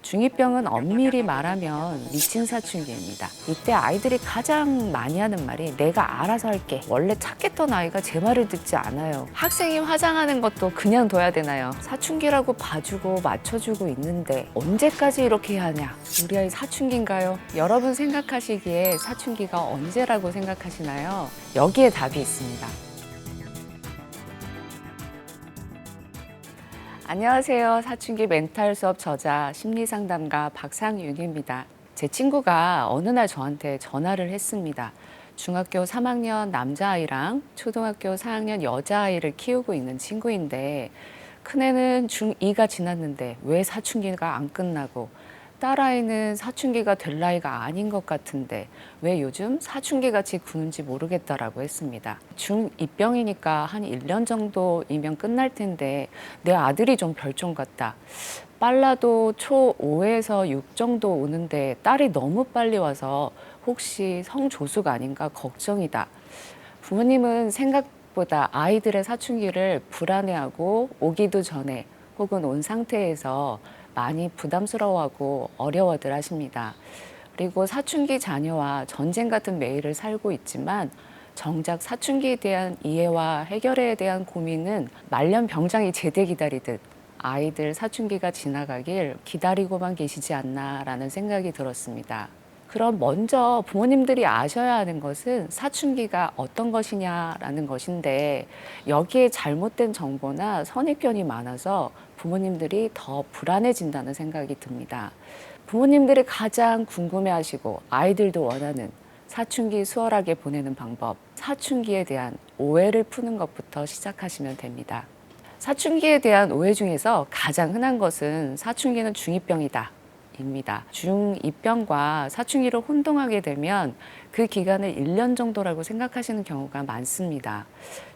중2병은 엄밀히 말하면 미친 사춘기입니다. 이때 아이들이 가장 많이 하는 말이 내가 알아서 할게. 원래 착했던 아이가 제 말을 듣지 않아요. 학생이 화장하는 것도 그냥 둬야 되나요? 사춘기라고 봐주고 맞춰주고 있는데 언제까지 이렇게 해야 하냐? 우리 아이 사춘기인가요? 여러분 생각하시기에 사춘기가 언제라고 생각하시나요? 여기에 답이 있습니다. 안녕하세요. 사춘기 멘탈 수업 저자 심리상담가 박상윤입니다. 제 친구가 어느 날 저한테 전화를 했습니다. 중학교 3학년 남자아이랑 초등학교 4학년 여자아이를 키우고 있는 친구인데 큰애는 중2가 지났는데 왜 사춘기가 안 끝나고 딸아이는 사춘기가 될 나이가 아닌 것 같은데 왜 요즘 사춘기같이 구는지 모르겠다라고 했습니다. 중2병이니까 한 1년 정도이면 끝날 텐데 내 아들이 좀 별종 같다. 빨라도 초5에서 6 정도 오는데 딸이 너무 빨리 와서 혹시 성조수가 아닌가 걱정이다. 부모님은 생각보다 아이들의 사춘기를 불안해하고 오기도 전에 혹은 온 상태에서 많이 부담스러워하고 어려워들 하십니다. 그리고 사춘기 자녀와 전쟁 같은 매일을 살고 있지만 정작 사춘기에 대한 이해와 해결에 대한 고민은 말년병장이 제대 기다리듯 아이들 사춘기가 지나가길 기다리고만 계시지 않나라는 생각이 들었습니다. 그럼 먼저 부모님들이 아셔야 하는 것은 사춘기가 어떤 것이냐라는 것인데 여기에 잘못된 정보나 선입견이 많아서 부모님들이 더 불안해진다는 생각이 듭니다. 부모님들이 가장 궁금해하시고 아이들도 원하는 사춘기 수월하게 보내는 방법, 사춘기에 대한 오해를 푸는 것부터 시작하시면 됩니다. 사춘기에 대한 오해 중에서 가장 흔한 것은 사춘기는 중2병이다. 입니다. 중2병과 사춘기를 혼동하게 되면 그 기간을 1년 정도라고 생각하시는 경우가 많습니다.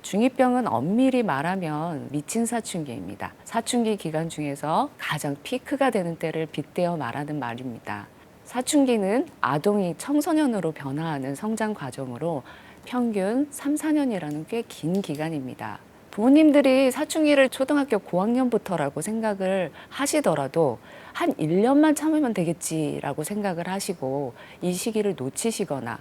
중2병은 엄밀히 말하면 미친 사춘기입니다. 사춘기 기간 중에서 가장 피크가 되는 때를 빗대어 말하는 말입니다. 사춘기는 아동이 청소년으로 변화하는 성장 과정으로 평균 3, 4년이라는 꽤 긴 기간입니다. 부모님들이 사춘기를 초등학교 고학년부터라고 생각을 하시더라도 한 1년만 참으면 되겠지라고 생각을 하시고 이 시기를 놓치시거나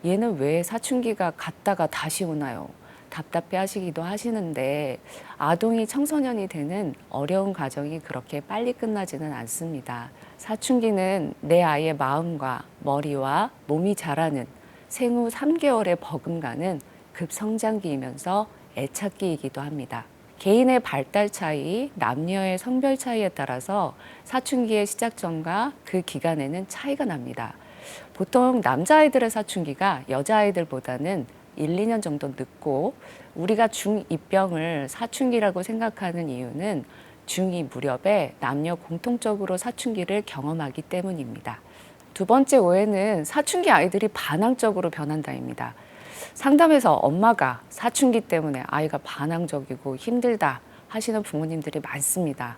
얘는 왜 사춘기가 갔다가 다시 오나요? 답답해 하시기도 하시는데 아동이 청소년이 되는 어려운 과정이 그렇게 빨리 끝나지는 않습니다. 사춘기는 내 아이의 마음과 머리와 몸이 자라는 생후 3개월의 버금가는 급성장기이면서 애착기이기도 합니다. 개인의 발달 차이, 남녀의 성별 차이에 따라서 사춘기의 시작점과 그 기간에는 차이가 납니다. 보통 남자아이들의 사춘기가 여자아이들보다는 1, 2년 정도 늦고 우리가 중2병을 사춘기라고 생각하는 이유는 중2 무렵에 남녀 공통적으로 사춘기를 경험하기 때문입니다. 두 번째 오해는 사춘기 아이들이 반항적으로 변한다입니다. 상담에서 엄마가 사춘기 때문에 아이가 반항적이고 힘들다 하시는 부모님들이 많습니다.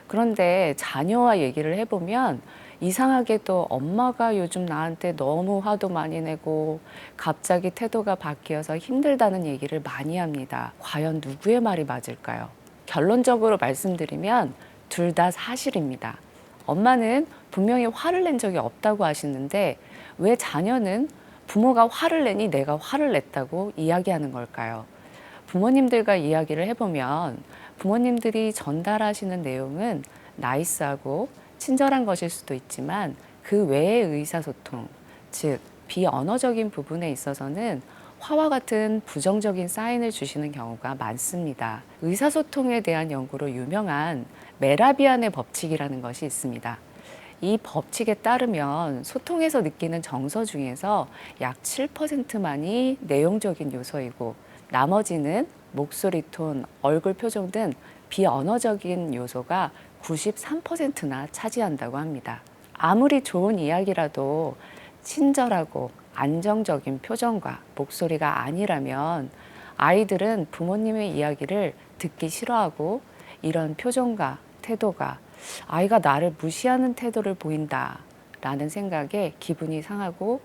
그런데 자녀와 얘기를 해보면 이상하게도 엄마가 요즘 나한테 너무 화도 많이 내고 갑자기 태도가 바뀌어서 힘들다는 얘기를 많이 합니다. 과연 누구의 말이 맞을까요? 결론적으로 말씀드리면 둘 다 사실입니다. 엄마는 분명히 화를 낸 적이 없다고 하시는데 왜 자녀는 부모가 화를 내니 내가 화를 냈다고 이야기하는 걸까요? 부모님들과 이야기를 해보면 부모님들이 전달하시는 내용은 나이스하고 친절한 것일 수도 있지만 그 외의 의사소통, 즉 비언어적인 부분에 있어서는 화와 같은 부정적인 사인을 주시는 경우가 많습니다. 의사소통에 대한 연구로 유명한 메라비안의 법칙이라는 것이 있습니다. 이 법칙에 따르면 소통에서 느끼는 정서 중에서 약 7%만이 내용적인 요소이고 나머지는 목소리 톤, 얼굴 표정 등 비언어적인 요소가 93%나 차지한다고 합니다. 아무리 좋은 이야기라도 친절하고 안정적인 표정과 목소리가 아니라면 아이들은 부모님의 이야기를 듣기 싫어하고 이런 표정과 태도가 아이가 나를 무시하는 태도를 보인다 라는 생각에 기분이 상하고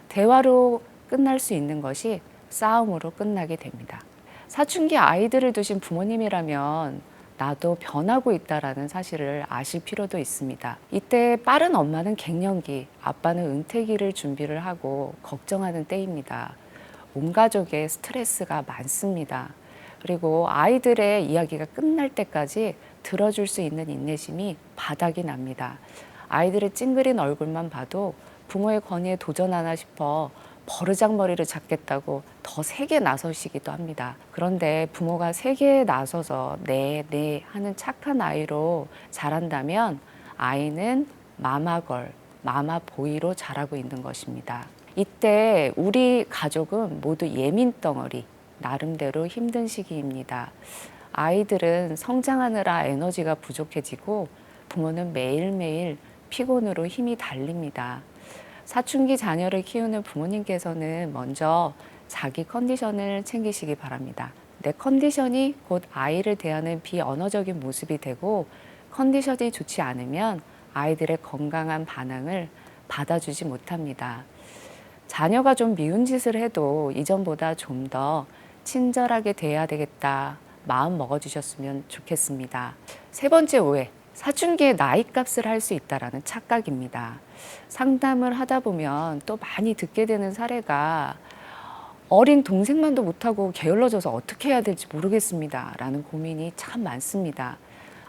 대화로 끝날 수 있는 것이 싸움으로 끝나게 됩니다. 사춘기 아이들을 두신 부모님이라면 나도 변하고 있다라는 사실을 아실 필요도 있습니다. 이때 빠른 엄마는 갱년기, 아빠는 은퇴기를 준비를 하고 걱정하는 때입니다. 온 가족의 스트레스가 많습니다. 그리고 아이들의 이야기가 끝날 때까지 들어줄 수 있는 인내심이 바닥이 납니다. 아이들의 찡그린 얼굴만 봐도 부모의 권위에 도전하나 싶어 버르장머리를 잡겠다고 더 세게 나서시기도 합니다. 그런데 부모가 세게 나서서 네 하는 착한 아이로 자란다면 아이는 마마걸, 마마보이로 자라고 있는 것입니다. 이때 우리 가족은 모두 예민 덩어리, 나름대로 힘든 시기입니다. 아이들은 성장하느라 에너지가 부족해지고 부모는 매일매일 피곤으로 힘이 달립니다. 사춘기 자녀를 키우는 부모님께서는 먼저 자기 컨디션을 챙기시기 바랍니다. 내 컨디션이 곧 아이를 대하는 비언어적인 모습이 되고 컨디션이 좋지 않으면 아이들의 건강한 반응을 받아주지 못합니다. 자녀가 좀 미운 짓을 해도 이전보다 좀 더 친절하게 대해야 되겠다 마음 먹어주셨으면 좋겠습니다. 세 번째 오해, 사춘기에 나이값을 할 수 있다는 착각입니다. 상담을 하다 보면 또 많이 듣게 되는 사례가 어린 동생만도 못하고 게을러져서 어떻게 해야 될지 모르겠습니다 라는 고민이 참 많습니다.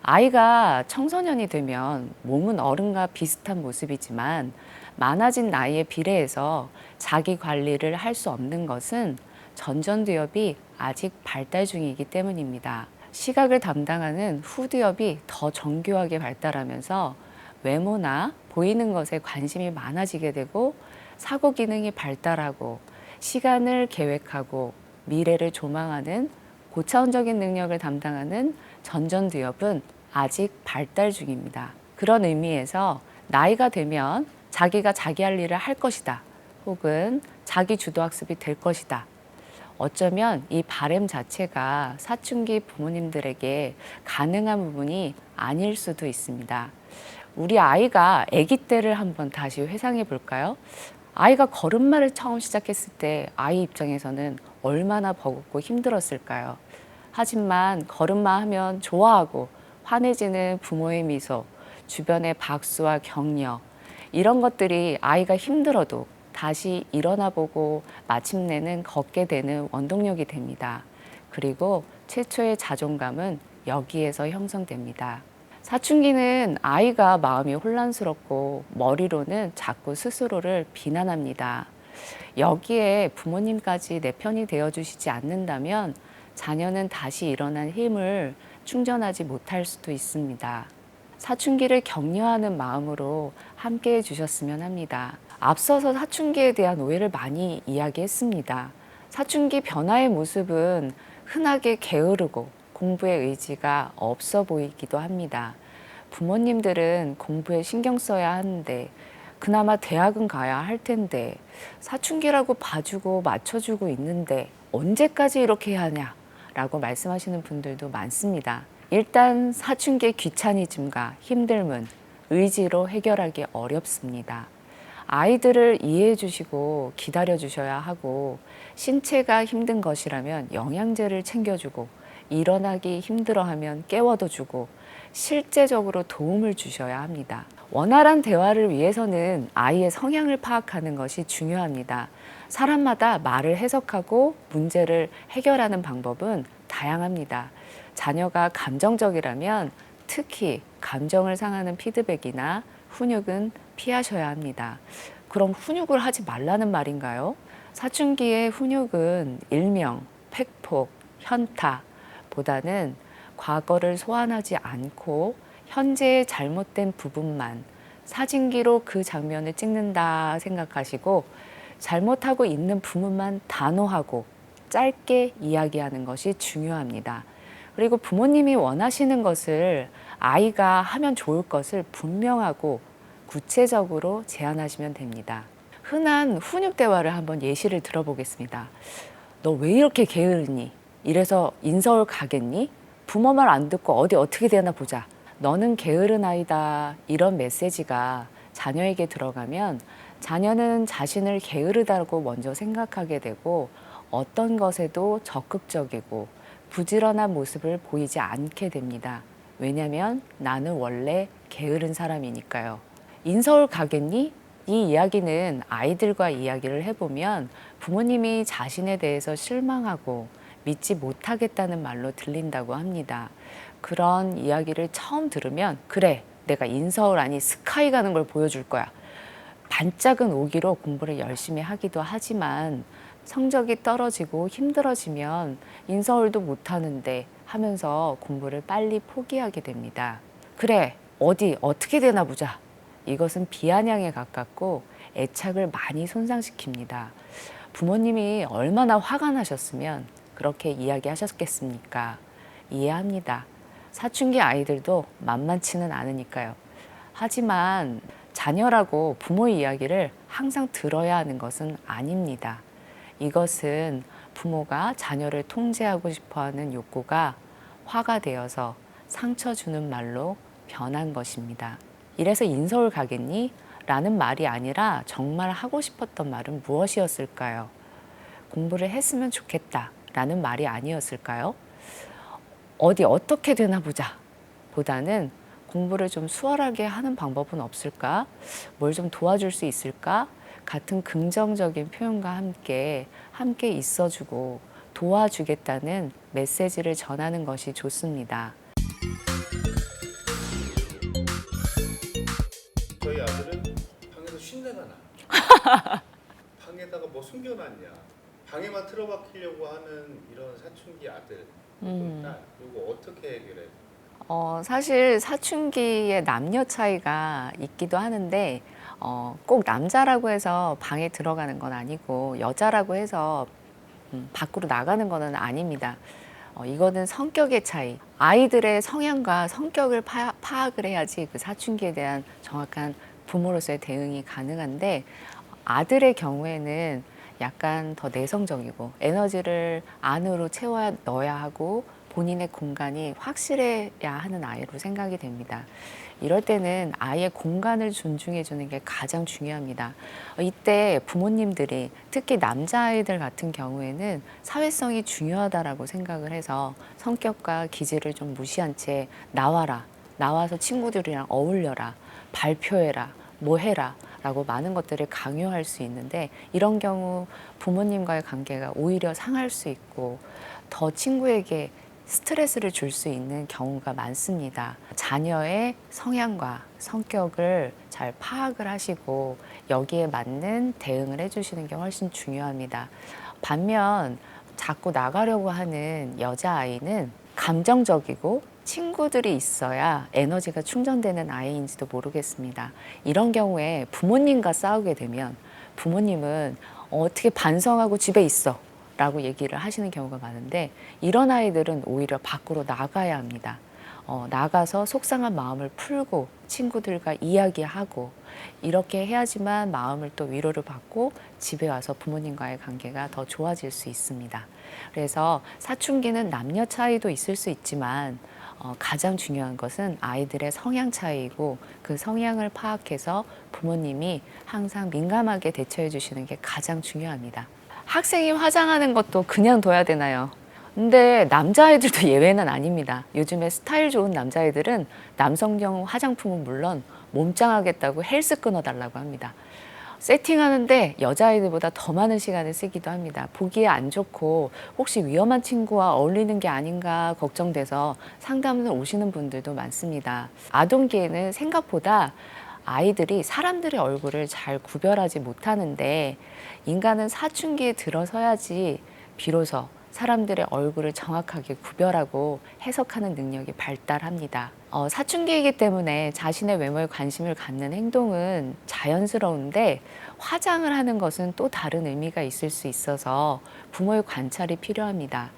아이가 청소년이 되면 몸은 어른과 비슷한 모습이지만 많아진 나이에 비례해서 자기 관리를 할 수 없는 것은 전전두엽이 아직 발달 중이기 때문입니다. 시각을 담당하는 후두엽이 더 정교하게 발달하면서 외모나 보이는 것에 관심이 많아지게 되고 사고 기능이 발달하고 시간을 계획하고 미래를 조망하는 고차원적인 능력을 담당하는 전전두엽은 아직 발달 중입니다. 그런 의미에서 나이가 되면 자기가 자기 할 일을 할 것이다. 혹은 자기 주도학습이 될 것이다. 어쩌면 이 바램 자체가 사춘기 부모님들에게 가능한 부분이 아닐 수도 있습니다. 우리 아이가 아기 때를 한번 다시 회상해 볼까요? 아이가 걸음마를 처음 시작했을 때 아이 입장에서는 얼마나 버겁고 힘들었을까요? 하지만 걸음마 하면 좋아하고 환해지는 부모의 미소, 주변의 박수와 격려, 이런 것들이 아이가 힘들어도 다시 일어나 보고 마침내는 걷게 되는 원동력이 됩니다. 그리고 최초의 자존감은 여기에서 형성됩니다. 사춘기는 아이가 마음이 혼란스럽고 머리로는 자꾸 스스로를 비난합니다. 여기에 부모님까지 내 편이 되어주시지 않는다면 자녀는 다시 일어난 힘을 충전하지 못할 수도 있습니다. 사춘기를 격려하는 마음으로 함께 해주셨으면 합니다. 앞서서 사춘기에 대한 오해를 많이 이야기했습니다. 사춘기 변화의 모습은 흔하게 게으르고 공부에 의지가 없어 보이기도 합니다. 부모님들은 공부에 신경 써야 하는데 그나마 대학은 가야 할 텐데 사춘기라고 봐주고 맞춰주고 있는데 언제까지 이렇게 해야 하냐라고 말씀하시는 분들도 많습니다. 일단 사춘기의 귀차니즘과 힘듦은 의지로 해결하기 어렵습니다. 아이들을 이해해 주시고 기다려 주셔야 하고 신체가 힘든 것이라면 영양제를 챙겨주고 일어나기 힘들어하면 깨워도 주고 실제적으로 도움을 주셔야 합니다. 원활한 대화를 위해서는 아이의 성향을 파악하는 것이 중요합니다. 사람마다 말을 해석하고 문제를 해결하는 방법은 다양합니다. 자녀가 감정적이라면 특히 감정을 상하는 피드백이나 훈육은 피하셔야 합니다. 그럼 훈육을 하지 말라는 말인가요? 사춘기의 훈육은 일명, 팩폭, 현타보다는 과거를 소환하지 않고 현재의 잘못된 부분만 사진기로 그 장면을 찍는다 생각하시고 잘못하고 있는 부분만 단호하고 짧게 이야기하는 것이 중요합니다. 그리고 부모님이 원하시는 것을 아이가 하면 좋을 것을 분명하고 구체적으로 제안하시면 됩니다. 흔한 훈육 대화를 한번 예시를 들어보겠습니다. 너 왜 이렇게 게으르니? 이래서 인서울 가겠니? 부모 말 안 듣고 어디 어떻게 되나 보자. 너는 게으른 아이다. 이런 메시지가 자녀에게 들어가면 자녀는 자신을 게으르다고 먼저 생각하게 되고 어떤 것에도 적극적이고 부지런한 모습을 보이지 않게 됩니다. 왜냐하면 나는 원래 게으른 사람이니까요. 인서울 가겠니? 이 이야기는 아이들과 이야기를 해보면 부모님이 자신에 대해서 실망하고 믿지 못하겠다는 말로 들린다고 합니다. 그런 이야기를 처음 들으면 그래, 내가 인서울 아니 스카이 가는 걸 보여줄 거야. 반짝은 오기로 공부를 열심히 하기도 하지만 성적이 떨어지고 힘들어지면 인서울도 못하는데 하면서 공부를 빨리 포기하게 됩니다. 그래, 어디 어떻게 되나 보자. 이것은 비아냥에 가깝고 애착을 많이 손상시킵니다. 부모님이 얼마나 화가 나셨으면 그렇게 이야기하셨겠습니까? 이해합니다. 사춘기 아이들도 만만치는 않으니까요. 하지만 자녀라고 부모 이야기를 항상 들어야 하는 것은 아닙니다. 이것은 부모가 자녀를 통제하고 싶어하는 욕구가 화가 되어서 상처 주는 말로 변한 것입니다. 이래서 인서울 가겠니? 라는 말이 아니라 정말 하고 싶었던 말은 무엇이었을까요? 공부를 했으면 좋겠다 라는 말이 아니었을까요? 어디 어떻게 되나 보자 보다는 공부를 좀 수월하게 하는 방법은 없을까? 뭘 좀 도와줄 수 있을까? 같은 긍정적인 표현과 함께 있어주고 도와주겠다는 메시지를 전하는 것이 좋습니다. 저희 아들은 방에서 쉰내가 나. 방에다가 뭐 숨겨놨냐. 방에만 틀어박히려고 하는 이런 사춘기 아들, 딸, 이거 어떻게 해결해? 사실 사춘기의 남녀 차이가 있기도 하는데 꼭 남자라고 해서 방에 들어가는 건 아니고 여자라고 해서 밖으로 나가는 건 아닙니다. 이거는 성격의 차이. 아이들의 성향과 성격을 파악을 해야지 그 사춘기에 대한 정확한 부모로서의 대응이 가능한데 아들의 경우에는 약간 더 내성적이고 에너지를 안으로 채워 넣어야 하고 본인의 공간이 확실해야 하는 아이로 생각이 됩니다. 이럴 때는 아이의 공간을 존중해 주는 게 가장 중요합니다. 이때 부모님들이 특히 남자아이들 같은 경우에는 사회성이 중요하다라고 생각을 해서 성격과 기질을 좀 무시한 채 나와라, 나와서 친구들이랑 어울려라, 발표해라, 뭐 해라 라고 많은 것들을 강요할 수 있는데 이런 경우 부모님과의 관계가 오히려 상할 수 있고 더 친구에게 스트레스를 줄 수 있는 경우가 많습니다. 자녀의 성향과 성격을 잘 파악을 하시고 여기에 맞는 대응을 해주시는 게 훨씬 중요합니다. 반면 자꾸 나가려고 하는 여자아이는 감정적이고 친구들이 있어야 에너지가 충전되는 아이인지도 모르겠습니다. 이런 경우에 부모님과 싸우게 되면 부모님은 어떻게 반성하고 집에 있어 라고 얘기를 하시는 경우가 많은데 이런 아이들은 오히려 밖으로 나가야 합니다. 나가서 속상한 마음을 풀고 친구들과 이야기하고 이렇게 해야지만 마음을 또 위로를 받고 집에 와서 부모님과의 관계가 더 좋아질 수 있습니다. 그래서 사춘기는 남녀 차이도 있을 수 있지만 가장 중요한 것은 아이들의 성향 차이이고 그 성향을 파악해서 부모님이 항상 민감하게 대처해 주시는 게 가장 중요합니다. 학생이 화장하는 것도 그냥 둬야 되나요? 근데 남자아이들도 예외는 아닙니다. 요즘에 스타일 좋은 남자아이들은 남성용 화장품은 물론 몸짱하겠다고 헬스 끊어달라고 합니다. 세팅하는데 여자아이들보다 더 많은 시간을 쓰기도 합니다. 보기에 안 좋고 혹시 위험한 친구와 어울리는 게 아닌가 걱정돼서 상담을 오시는 분들도 많습니다. 아동기에는 생각보다 아이들이 사람들의 얼굴을 잘 구별하지 못하는데 인간은 사춘기에 들어서야지 비로소 사람들의 얼굴을 정확하게 구별하고 해석하는 능력이 발달합니다. 사춘기이기 때문에 자신의 외모에 관심을 갖는 행동은 자연스러운데 화장을 하는 것은 또 다른 의미가 있을 수 있어서 부모의 관찰이 필요합니다.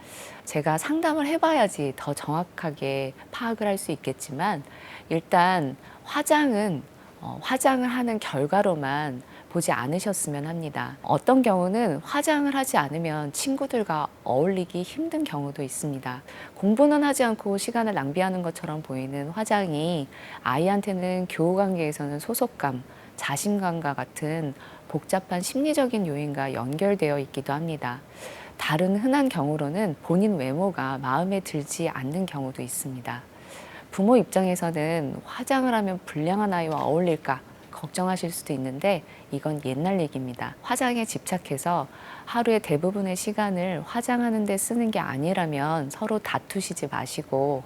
제가 상담을 해봐야지 더 정확하게 파악을 할 수 있겠지만 일단 화장을 하는 결과로만 보지 않으셨으면 합니다. 어떤 경우는 화장을 하지 않으면 친구들과 어울리기 힘든 경우도 있습니다. 공부는 하지 않고 시간을 낭비하는 것처럼 보이는 화장이 아이한테는 교우 관계에서는 소속감, 자신감과 같은 복잡한 심리적인 요인과 연결되어 있기도 합니다. 다른 흔한 경우로는 본인 외모가 마음에 들지 않는 경우도 있습니다. 부모 입장에서는 화장을 하면 불량한 아이와 어울릴까 걱정하실 수도 있는데 이건 옛날 얘기입니다. 화장에 집착해서 하루의 대부분의 시간을 화장하는 데 쓰는 게 아니라면 서로 다투시지 마시고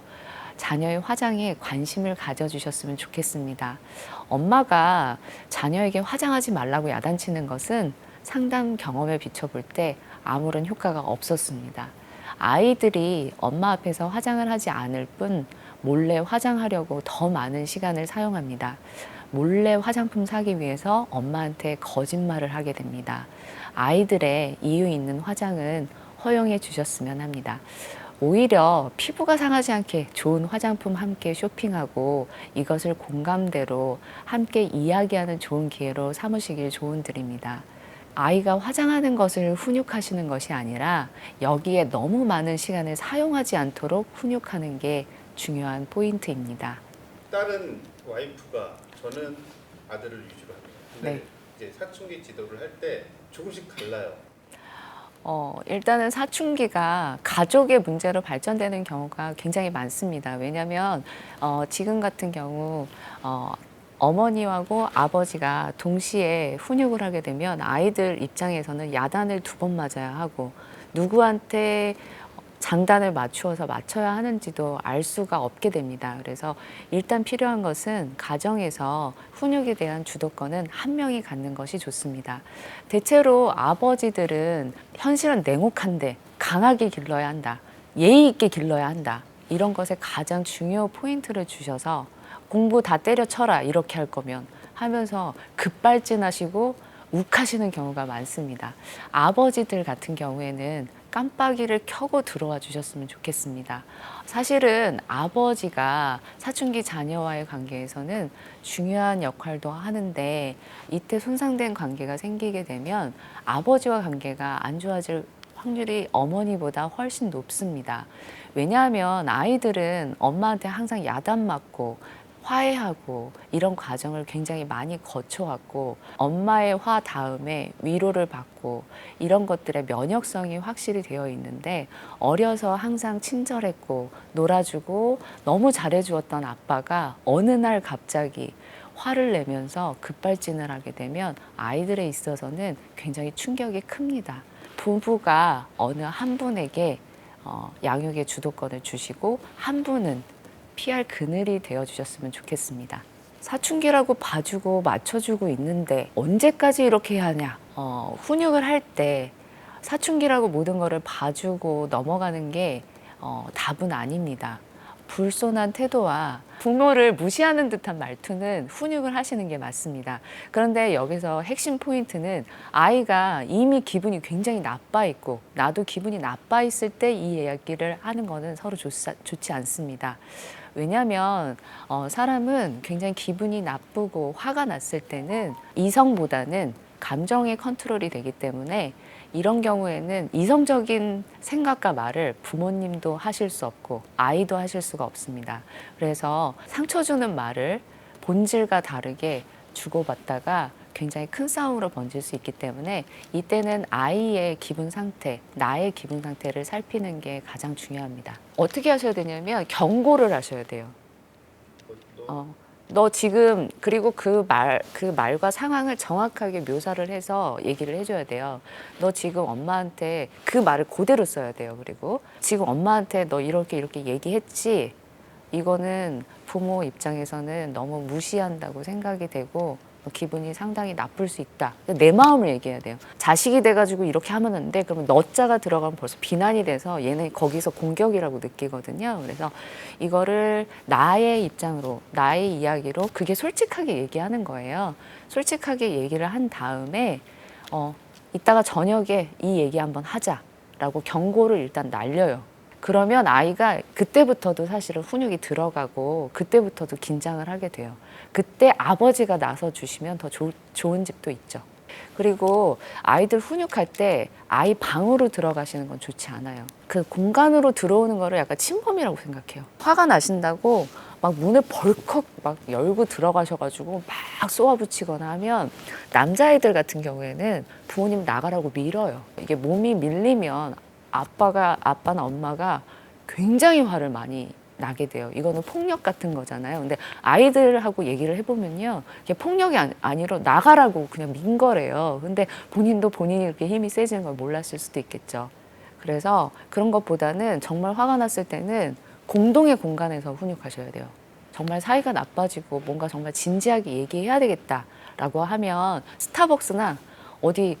자녀의 화장에 관심을 가져주셨으면 좋겠습니다. 엄마가 자녀에게 화장하지 말라고 야단치는 것은 상담 경험에 비춰볼 때 아무런 효과가 없었습니다. 아이들이 엄마 앞에서 화장을 하지 않을 뿐 몰래 화장하려고 더 많은 시간을 사용합니다. 몰래 화장품 사기 위해서 엄마한테 거짓말을 하게 됩니다. 아이들의 이유 있는 화장은 허용해 주셨으면 합니다. 오히려 피부가 상하지 않게 좋은 화장품 함께 쇼핑하고 이것을 공감대로 함께 이야기하는 좋은 기회로 삼으시길 조언드립니다. 아이가 화장하는 것을 훈육하시는 것이 아니라 여기에 너무 많은 시간을 사용하지 않도록 훈육하는 게 중요한 포인트입니다. 딸은 와이프가 저는 아들을 위주로 합니다. 근데 네. 이제 사춘기 지도를 할 때 조금씩 달라요. 일단은 사춘기가 가족의 문제로 발전되는 경우가 굉장히 많습니다. 왜냐하면 지금 같은 경우 어머니하고 아버지가 동시에 훈육을 하게 되면 아이들 입장에서는 야단을 2번 맞아야 하고 누구한테 장단을 맞추어서 맞춰야 하는지도 알 수가 없게 됩니다. 그래서 일단 필요한 것은 가정에서 훈육에 대한 주도권은 한 명이 갖는 것이 좋습니다. 대체로 아버지들은 현실은 냉혹한데 강하게 길러야 한다. 예의 있게 길러야 한다. 이런 것에 가장 중요 포인트를 주셔서 공부 다 때려쳐라 이렇게 할 거면 하면서 급발진하시고 욱하시는 경우가 많습니다. 아버지들 같은 경우에는 깜빡이를 켜고 들어와 주셨으면 좋겠습니다. 사실은 아버지가 사춘기 자녀와의 관계에서는 중요한 역할도 하는데 이때 손상된 관계가 생기게 되면 아버지와 관계가 안 좋아질 확률이 어머니보다 훨씬 높습니다. 왜냐하면 아이들은 엄마한테 항상 야단 맞고 화해하고 이런 과정을 굉장히 많이 거쳐왔고 엄마의 화 다음에 위로를 받고 이런 것들의 면역성이 확실히 되어 있는데 어려서 항상 친절했고 놀아주고 너무 잘해주었던 아빠가 어느 날 갑자기 화를 내면서 급발진을 하게 되면 아이들에 있어서는 굉장히 충격이 큽니다. 부부가 어느 한 분에게 양육의 주도권을 주시고 한 분은 피할 그늘이 되어주셨으면 좋겠습니다. 사춘기라고 봐주고 맞춰주고 있는데 언제까지 이렇게 해야 하냐. 훈육을 할 때 사춘기라고 모든 것을 봐주고 넘어가는 게 답은 아닙니다. 불손한 태도와 부모를 무시하는 듯한 말투는 훈육을 하시는 게 맞습니다. 그런데 여기서 핵심 포인트는 아이가 이미 기분이 굉장히 나빠 있고 나도 기분이 나빠 있을 때 이 이야기를 하는 거는 서로 좋지 않습니다. 왜냐하면 사람은 굉장히 기분이 나쁘고 화가 났을 때는 이성보다는 감정의 컨트롤이 되기 때문에 이런 경우에는 이성적인 생각과 말을 부모님도 하실 수 없고 아이도 하실 수가 없습니다. 그래서 상처 주는 말을 본질과 다르게 주고받다가 굉장히 큰 싸움으로 번질 수 있기 때문에 이때는 아이의 기분 상태, 나의 기분 상태를 살피는 게 가장 중요합니다. 어떻게 하셔야 되냐면 경고를 하셔야 돼요. 너 지금 그리고 그 말과 상황을 정확하게 묘사를 해서 얘기를 해줘야 돼요. 너 지금 엄마한테 그 말을 그대로 써야 돼요. 그리고 지금 엄마한테 너 이렇게 얘기했지? 이거는 부모 입장에서는 너무 무시한다고 생각이 되고 기분이 상당히 나쁠 수 있다. 내 마음을 얘기해야 돼요. 자식이 돼가지고 이렇게 하면 안 돼. 그러면 너자가 들어가면 벌써 비난이 돼서 얘는 거기서 공격이라고 느끼거든요. 그래서 이거를 나의 입장으로, 나의 이야기로 그게 솔직하게 얘기하는 거예요. 솔직하게 얘기를 한 다음에 이따가 저녁에 이 얘기 한번 하자라고 경고를 일단 날려요. 그러면 아이가 그때부터도 사실은 훈육이 들어가고 그때부터도 긴장을 하게 돼요. 그때 아버지가 나서 주시면 더 좋은 집도 있죠. 그리고 아이들 훈육할 때 아이 방으로 들어가시는 건 좋지 않아요. 그 공간으로 들어오는 거를 약간 침범이라고 생각해요. 화가 나신다고 막 문을 벌컥 막 열고 들어가셔가지고 막 쏘아붙이거나 하면 남자아이들 같은 경우에는 부모님 나가라고 밀어요. 이게 몸이 밀리면 아빠나 엄마가 굉장히 화를 많이 나게 돼요. 이거는 폭력 같은 거잖아요. 근데 아이들하고 얘기를 해보면요. 이게 폭력이 아니라 나가라고 그냥 민 거래요. 근데 본인도 본인이 그렇게 힘이 세지는 걸 몰랐을 수도 있겠죠. 그래서 그런 것보다는 정말 화가 났을 때는 공동의 공간에서 훈육하셔야 돼요. 정말 사이가 나빠지고 뭔가 정말 진지하게 얘기해야 되겠다라고 하면 스타벅스나 어디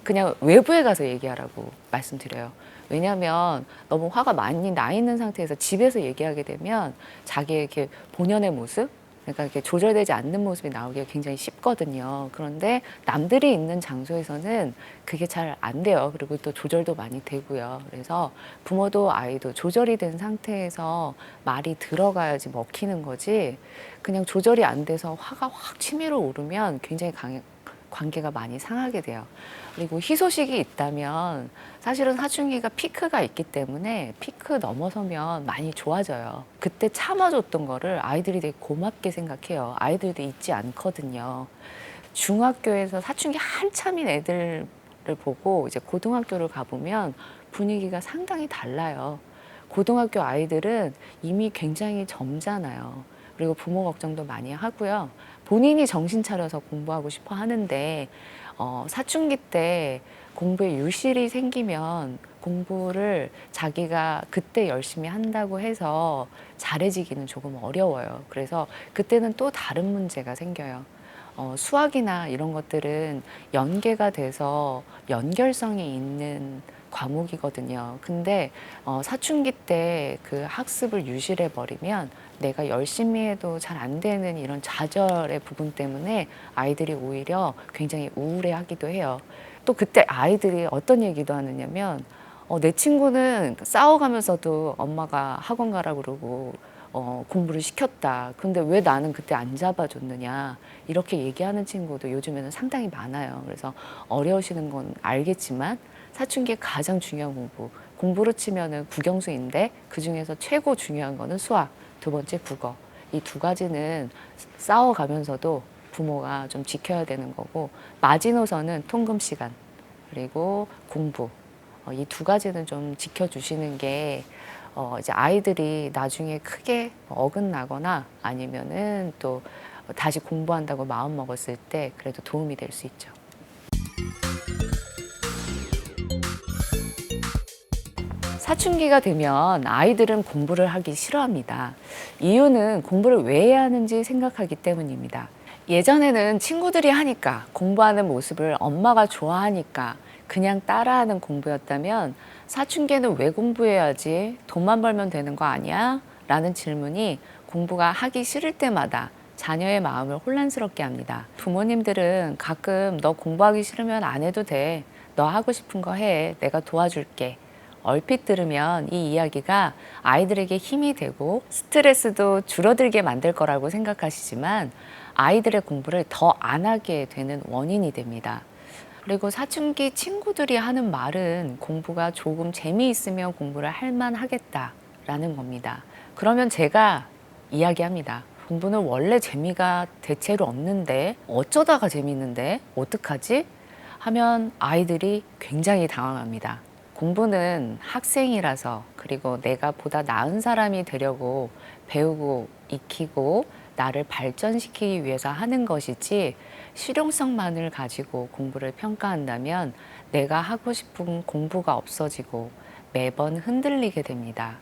그냥 외부에 가서 얘기하라고 말씀드려요. 왜냐하면 너무 화가 많이 나 있는 상태에서 집에서 얘기하게 되면 자기의 이렇게 본연의 모습, 그러니까 이렇게 조절되지 않는 모습이 나오기가 굉장히 쉽거든요. 그런데 남들이 있는 장소에서는 그게 잘 안 돼요. 그리고 또 조절도 많이 되고요. 그래서 부모도 아이도 조절이 된 상태에서 말이 들어가야지 먹히는 거지, 그냥 조절이 안 돼서 화가 확 치밀어 오르면 굉장히 관계가 많이 상하게 돼요. 그리고 희소식이 있다면 사실은 사춘기가 피크가 있기 때문에 피크 넘어서면 많이 좋아져요. 그때 참아줬던 거를 아이들이 되게 고맙게 생각해요. 아이들도 잊지 않거든요. 중학교에서 사춘기 한참인 애들을 보고 이제 고등학교를 가보면 분위기가 상당히 달라요. 고등학교 아이들은 이미 굉장히 젊잖아요. 그리고 부모 걱정도 많이 하고요. 본인이 정신 차려서 공부하고 싶어 하는데 사춘기 때 공부에 유실이 생기면 공부를 자기가 그때 열심히 한다고 해서 잘해지기는 조금 어려워요. 그래서 그때는 또 다른 문제가 생겨요. 수학이나 이런 것들은 연계가 돼서 연결성이 있는 과목이거든요. 근데 사춘기 때 그 학습을 유실해 버리면 내가 열심히 해도 잘 안 되는 이런 좌절의 부분 때문에 아이들이 오히려 굉장히 우울해하기도 해요. 또 그때 아이들이 어떤 얘기도 하느냐면 내 친구는 싸워가면서도 엄마가 학원 가라 그러고 공부를 시켰다. 근데 왜 나는 그때 안 잡아줬느냐. 이렇게 얘기하는 친구도 요즘에는 상당히 많아요. 그래서 어려우시는 건 알겠지만 사춘기에 가장 중요한 공부로 치면은 국영수인데 그중에서 최고 중요한 거는 수학, 두 번째 국어. 이 두 가지는 싸워가면서도 부모가 좀 지켜야 되는 거고, 마지노선은 통금 시간 그리고 공부, 이 두 가지는 좀 지켜주시는 게 이제 아이들이 나중에 크게 어긋나거나 아니면은 또 다시 공부한다고 마음 먹었을 때 그래도 도움이 될 수 있죠. 사춘기가 되면 아이들은 공부를 하기 싫어합니다. 이유는 공부를 왜 해야 하는지 생각하기 때문입니다. 예전에는 친구들이 하니까, 공부하는 모습을 엄마가 좋아하니까 그냥 따라하는 공부였다면 사춘기에는 왜 공부해야지? 돈만 벌면 되는 거 아니야? 라는 질문이 공부가 하기 싫을 때마다 자녀의 마음을 혼란스럽게 합니다. 부모님들은 가끔 너 공부하기 싫으면 안 해도 돼. 너 하고 싶은 거 해. 내가 도와줄게. 얼핏 들으면 이 이야기가 아이들에게 힘이 되고 스트레스도 줄어들게 만들 거라고 생각하시지만 아이들의 공부를 더 안 하게 되는 원인이 됩니다. 그리고 사춘기 친구들이 하는 말은 공부가 조금 재미있으면 공부를 할 만하겠다라는 겁니다. 그러면 제가 이야기합니다. 공부는 원래 재미가 대체로 없는데 어쩌다가 재미있는데 어떡하지? 하면 아이들이 굉장히 당황합니다. 공부는 학생이라서, 그리고 내가 보다 나은 사람이 되려고 배우고 익히고 나를 발전시키기 위해서 하는 것이지, 실용성만을 가지고 공부를 평가한다면 내가 하고 싶은 공부가 없어지고 매번 흔들리게 됩니다.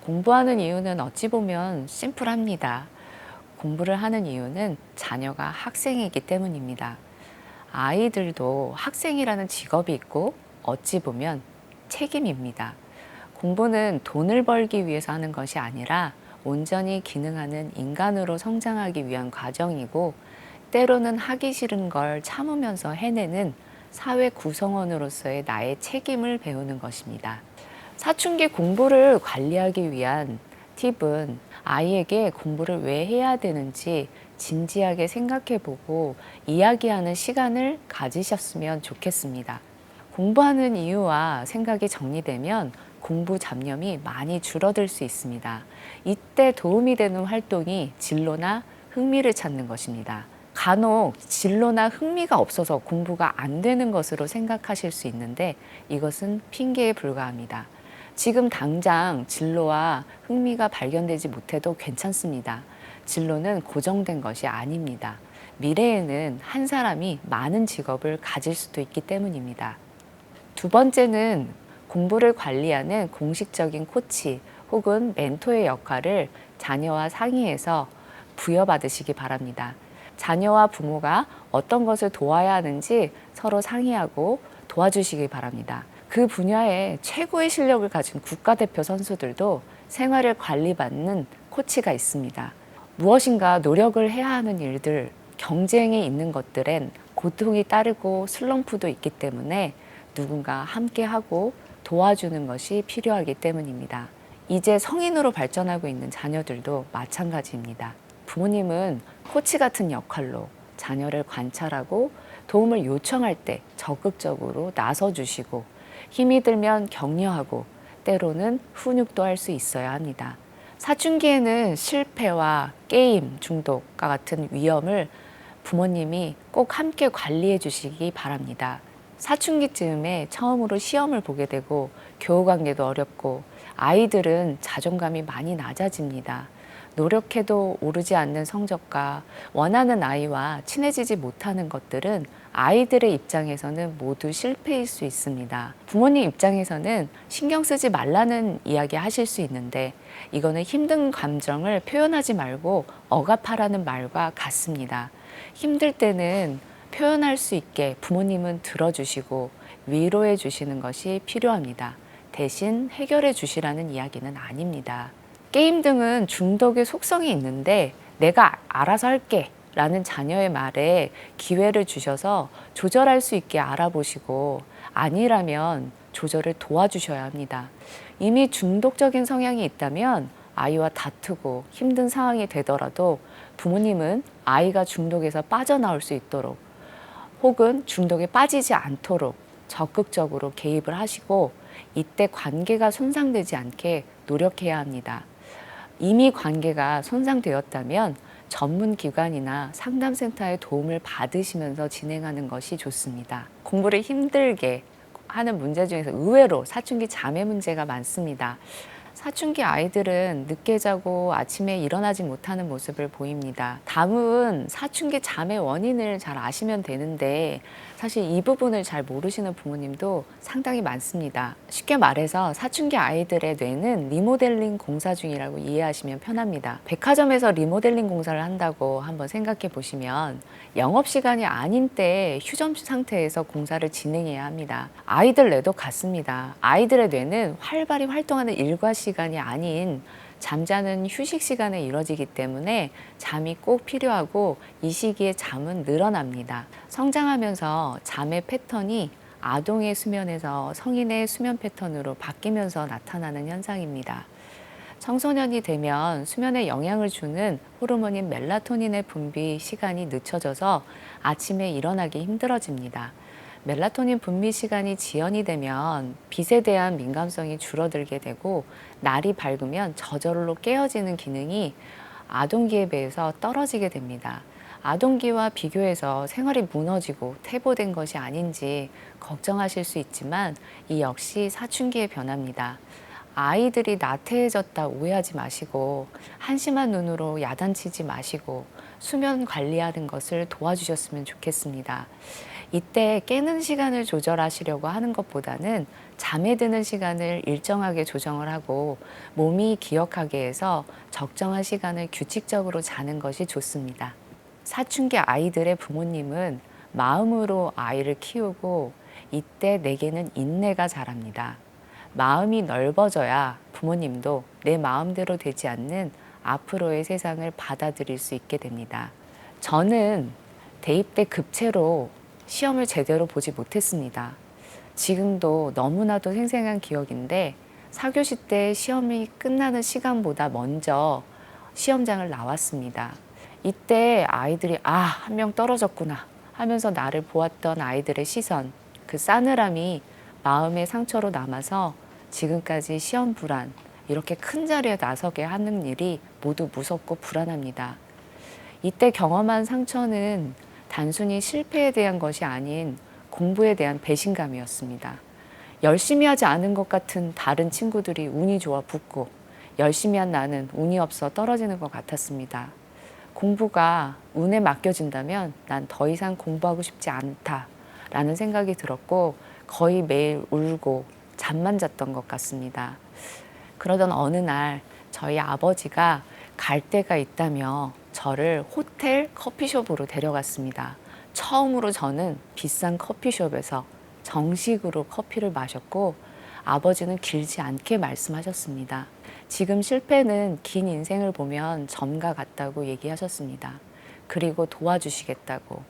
공부하는 이유는 어찌 보면 심플합니다. 공부를 하는 이유는 자녀가 학생이기 때문입니다. 아이들도 학생이라는 직업이 있고 어찌 보면 책임입니다. 공부는 돈을 벌기 위해서 하는 것이 아니라 온전히 기능하는 인간으로 성장하기 위한 과정이고, 때로는 하기 싫은 걸 참으면서 해내는 사회 구성원으로서의 나의 책임을 배우는 것입니다. 사춘기 공부를 관리하기 위한 팁은 아이에게 공부를 왜 해야 되는지 진지하게 생각해보고 이야기하는 시간을 가지셨으면 좋겠습니다. 공부하는 이유와 생각이 정리되면 공부 잡념이 많이 줄어들 수 있습니다. 이때 도움이 되는 활동이 진로나 흥미를 찾는 것입니다. 간혹 진로나 흥미가 없어서 공부가 안 되는 것으로 생각하실 수 있는데 이것은 핑계에 불과합니다. 지금 당장 진로와 흥미가 발견되지 못해도 괜찮습니다. 진로는 고정된 것이 아닙니다. 미래에는 한 사람이 많은 직업을 가질 수도 있기 때문입니다. 두 번째는 공부를 관리하는 공식적인 코치 혹은 멘토의 역할을 자녀와 상의해서 부여받으시기 바랍니다. 자녀와 부모가 어떤 것을 도와야 하는지 서로 상의하고 도와주시기 바랍니다. 그 분야에 최고의 실력을 가진 국가대표 선수들도 생활을 관리받는 코치가 있습니다. 무엇인가 노력을 해야 하는 일들, 경쟁에 있는 것들엔 고통이 따르고 슬럼프도 있기 때문에 누군가 함께하고 도와주는 것이 필요하기 때문입니다. 이제 성인으로 발전하고 있는 자녀들도 마찬가지입니다. 부모님은 코치 같은 역할로 자녀를 관찰하고 도움을 요청할 때 적극적으로 나서주시고 힘이 들면 격려하고 때로는 훈육도 할 수 있어야 합니다. 사춘기에는 실패와 게임 중독과 같은 위험을 부모님이 꼭 함께 관리해 주시기 바랍니다. 사춘기쯤에 처음으로 시험을 보게 되고 교우 관계도 어렵고 아이들은 자존감이 많이 낮아집니다. 노력해도 오르지 않는 성적과 원하는 아이와 친해지지 못하는 것들은 아이들의 입장에서는 모두 실패일 수 있습니다. 부모님 입장에서는 신경 쓰지 말라는 이야기 하실 수 있는데 이거는 힘든 감정을 표현하지 말고 억압하라는 말과 같습니다. 힘들 때는 표현할 수 있게 부모님은 들어주시고 위로해 주시는 것이 필요합니다. 대신 해결해 주시라는 이야기는 아닙니다. 게임 등은 중독의 속성이 있는데 내가 알아서 할게 라는 자녀의 말에 기회를 주셔서 조절할 수 있게 알아보시고 아니라면 조절을 도와주셔야 합니다. 이미 중독적인 성향이 있다면 아이와 다투고 힘든 상황이 되더라도 부모님은 아이가 중독에서 빠져나올 수 있도록 혹은 중독에 빠지지 않도록 적극적으로 개입을 하시고 이때 관계가 손상되지 않게 노력해야 합니다. 이미 관계가 손상되었다면 전문 기관이나 상담센터의 도움을 받으시면서 진행하는 것이 좋습니다. 공부를 힘들게 하는 문제 중에서 의외로 사춘기 잠의 문제가 많습니다. 사춘기 아이들은 늦게 자고 아침에 일어나지 못하는 모습을 보입니다. 다음은 사춘기 잠의 원인을 잘 아시면 되는데 사실 이 부분을 잘 모르시는 부모님도 상당히 많습니다. 쉽게 말해서 사춘기 아이들의 뇌는 리모델링 공사 중이라고 이해하시면 편합니다. 백화점에서 리모델링 공사를 한다고 한번 생각해 보시면 영업시간이 아닌 때 휴점 상태에서 공사를 진행해야 합니다. 아이들 뇌도 같습니다. 아이들의 뇌는 활발히 활동하는 일과 시간이 아닌 잠자는 휴식 시간에 이루어지기 때문에 잠이 꼭 필요하고 이 시기에 잠은 늘어납니다. 성장하면서 잠의 패턴이 아동의 수면에서 성인의 수면 패턴으로 바뀌면서 나타나는 현상입니다. 청소년이 되면 수면에 영향을 주는 호르몬인 멜라토닌의 분비 시간이 늦춰져서 아침에 일어나기 힘들어집니다. 멜라토닌 분비 시간이 지연이 되면 빛에 대한 민감성이 줄어들게 되고 날이 밝으면 저절로 깨어지는 기능이 아동기에 비해서 떨어지게 됩니다. 아동기와 비교해서 생활이 무너지고 퇴보된 것이 아닌지 걱정하실 수 있지만 이 역시 사춘기의 변화입니다. 아이들이 나태해졌다 오해하지 마시고 한심한 눈으로 야단치지 마시고 수면 관리하는 것을 도와주셨으면 좋겠습니다. 이때 깨는 시간을 조절하시려고 하는 것보다는 잠에 드는 시간을 일정하게 조정을 하고 몸이 기억하게 해서 적정한 시간을 규칙적으로 자는 것이 좋습니다. 사춘기 아이들의 부모님은 마음으로 아이를 키우고 이때 내게는 인내가 자랍니다. 마음이 넓어져야 부모님도 내 마음대로 되지 않는 앞으로의 세상을 받아들일 수 있게 됩니다. 저는 대입 때 급체로 시험을 제대로 보지 못했습니다. 지금도 너무나도 생생한 기억인데 4교시 때 시험이 끝나는 시간보다 먼저 시험장을 나왔습니다. 이때 아이들이 한 명 떨어졌구나 하면서 나를 보았던 아이들의 시선, 그 싸늘함이 마음의 상처로 남아서 지금까지 시험 불안, 이렇게 큰 자리에 나서게 하는 일이 모두 무섭고 불안합니다. 이때 경험한 상처는 단순히 실패에 대한 것이 아닌 공부에 대한 배신감이었습니다. 열심히 하지 않은 것 같은 다른 친구들이 운이 좋아 붙고 열심히 한 나는 운이 없어 떨어지는 것 같았습니다. 공부가 운에 맡겨진다면 난 더 이상 공부하고 싶지 않다라는 생각이 들었고 거의 매일 울고 잠만 잤던 것 같습니다. 그러던 어느 날 저희 아버지가 갈 데가 있다며 저를 호텔 커피숍으로 데려갔습니다. 처음으로 저는 비싼 커피숍에서 정식으로 커피를 마셨고 아버지는 길지 않게 말씀하셨습니다. 지금 실패는 긴 인생을 보면 점과 같다고 얘기하셨습니다. 그리고 도와주시겠다고.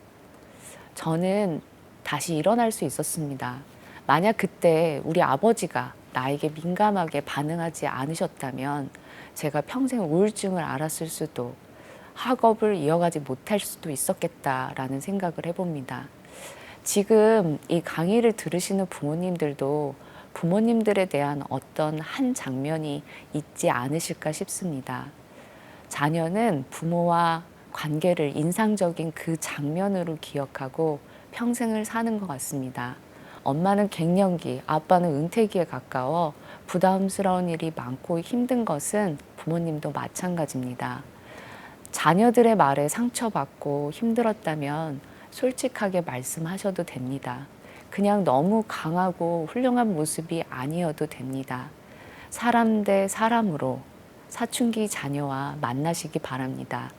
저는 다시 일어날 수 있었습니다. 만약 그때 우리 아버지가 나에게 민감하게 반응하지 않으셨다면 제가 평생 우울증을 앓았을 수도 학업을 이어가지 못할 수도 있었겠다라는 생각을 해봅니다. 지금 이 강의를 들으시는 부모님들도 부모님들에 대한 어떤 한 장면이 있지 않으실까 싶습니다. 자녀는 부모와 관계를 인상적인 그 장면으로 기억하고 평생을 사는 것 같습니다. 엄마는 갱년기, 아빠는 은퇴기에 가까워 부담스러운 일이 많고 힘든 것은 부모님도 마찬가지입니다. 자녀들의 말에 상처받고 힘들었다면 솔직하게 말씀하셔도 됩니다. 그냥 너무 강하고 훌륭한 모습이 아니어도 됩니다. 사람 대 사람으로 사춘기 자녀와 만나시기 바랍니다.